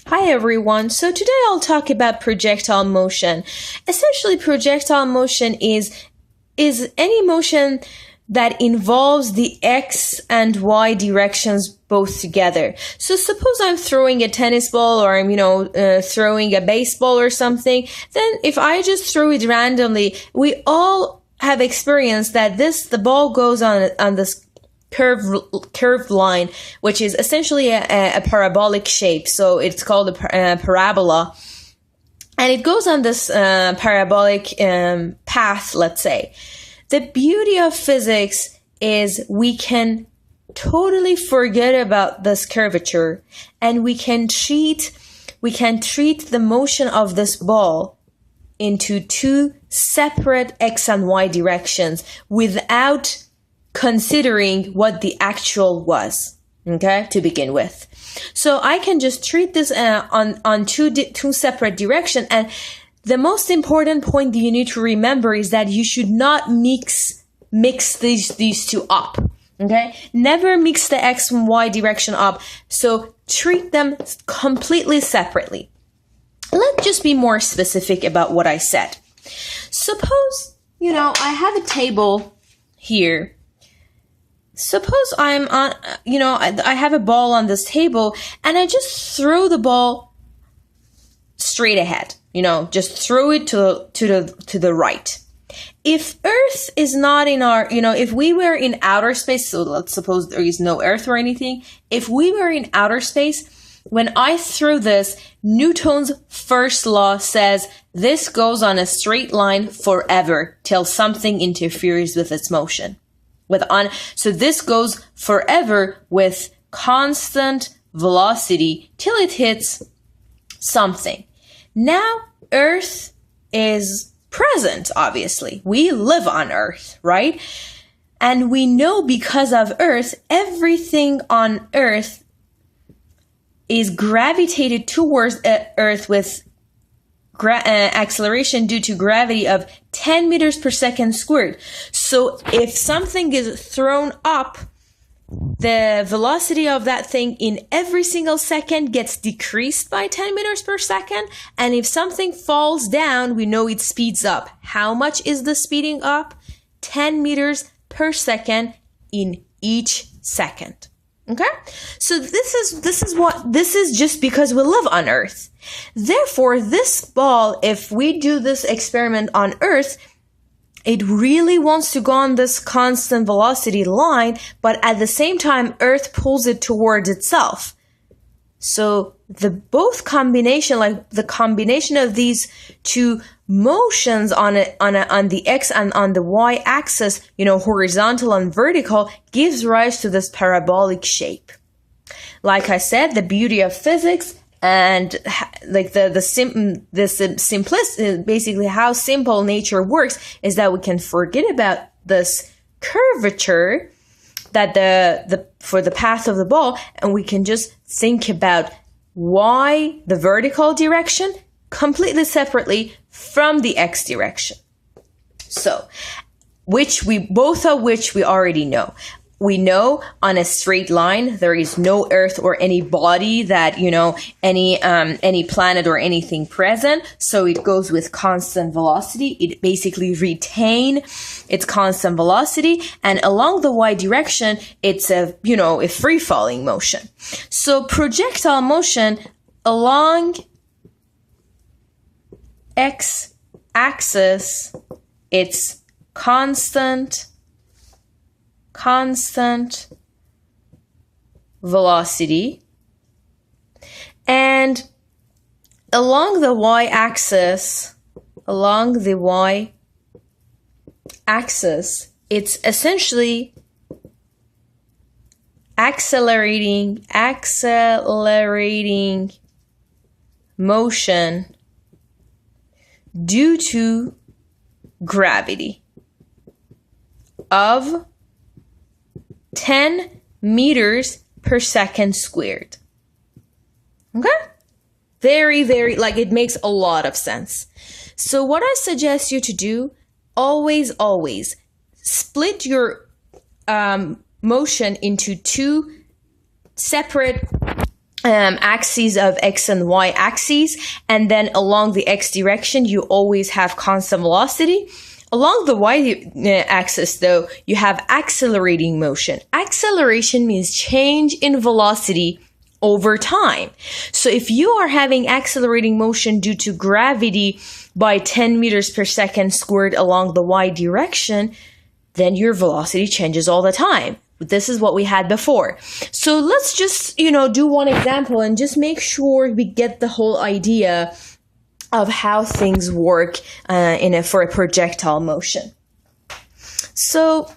Hi everyone, so today I'll talk about projectile motion. Essentially, projectile motion is any motion that involves the x and y directions both together. So suppose I'm throwing a tennis ball or I'm throwing a baseball or something, then if I just throw it randomly, we all have experienced that the ball goes on this curved line, which is essentially a parabolic shape. So it's called a parabola. And it goes on this parabolic path, let's say. The beauty of physics is we can totally forget about this curvature and we can treat the motion of this ball into two separate x and y directions without considering what the actual was, okay, to begin with. So I can just treat this on two separate directions. And the most important point that you need to remember is that you should not mix these two up, okay? Never mix the x and y direction up. So treat them completely separately. Let's just be more specific about what I said. Suppose, I have a table here. Suppose I'm on, I have a ball on this table and I just throw the ball straight ahead, just throw it to the right. If Earth is not in our, if we were in outer space, so let's suppose there is no Earth or anything. If we were in outer space, when I throw this, Newton's first law says this goes on a straight line forever till something interferes with its motion. So this goes forever with constant velocity till it hits something. Now, Earth is present, obviously. We live on Earth, right? And we know because of Earth, everything on Earth is gravitated towards Earth with acceleration due to gravity of 10 meters per second squared. So if something is thrown up, the velocity of that thing in every single second gets decreased by 10 meters per second. And if something falls down, we know it speeds up. How much is the speeding up? 10 meters per second in each second. Okay? So this is just because we live on Earth. Therefore, this ball, if we do this experiment on Earth, it really wants to go on this constant velocity line, but at the same time, Earth pulls it towards itself. So the combination of these two motions on the x and on the y axis, horizontal and vertical, gives rise to this parabolic shape. Like I said, the beauty of physics and like the simplicity, basically how simple nature works, is that we can forget about this curvature that for the path of the ball, and we can just think about y, the vertical direction, completely separately from the x direction. So, both of which we already know. We know on a straight line there is no Earth or any body that, any planet or anything present. So it goes with constant velocity. It basically retains its constant velocity. And along the y direction, it's a free falling motion. So projectile motion along x axis, it's constant velocity, and along the y-axis, it's essentially accelerating motion due to gravity of 10 meters per second squared. Okay? Very, very, it makes a lot of sense. So what I suggest you to do, always split your motion into two separate axes of x and y axes, and then along the x direction you always have constant velocity. Along the y-axis, though, you have accelerating motion. Acceleration means change in velocity over time. So if you are having accelerating motion due to gravity by 10 meters per second squared along the y direction, then your velocity changes all the time. This is what we had before. So let's just, do one example and just make sure we get the whole idea of how things work for a projectile motion. So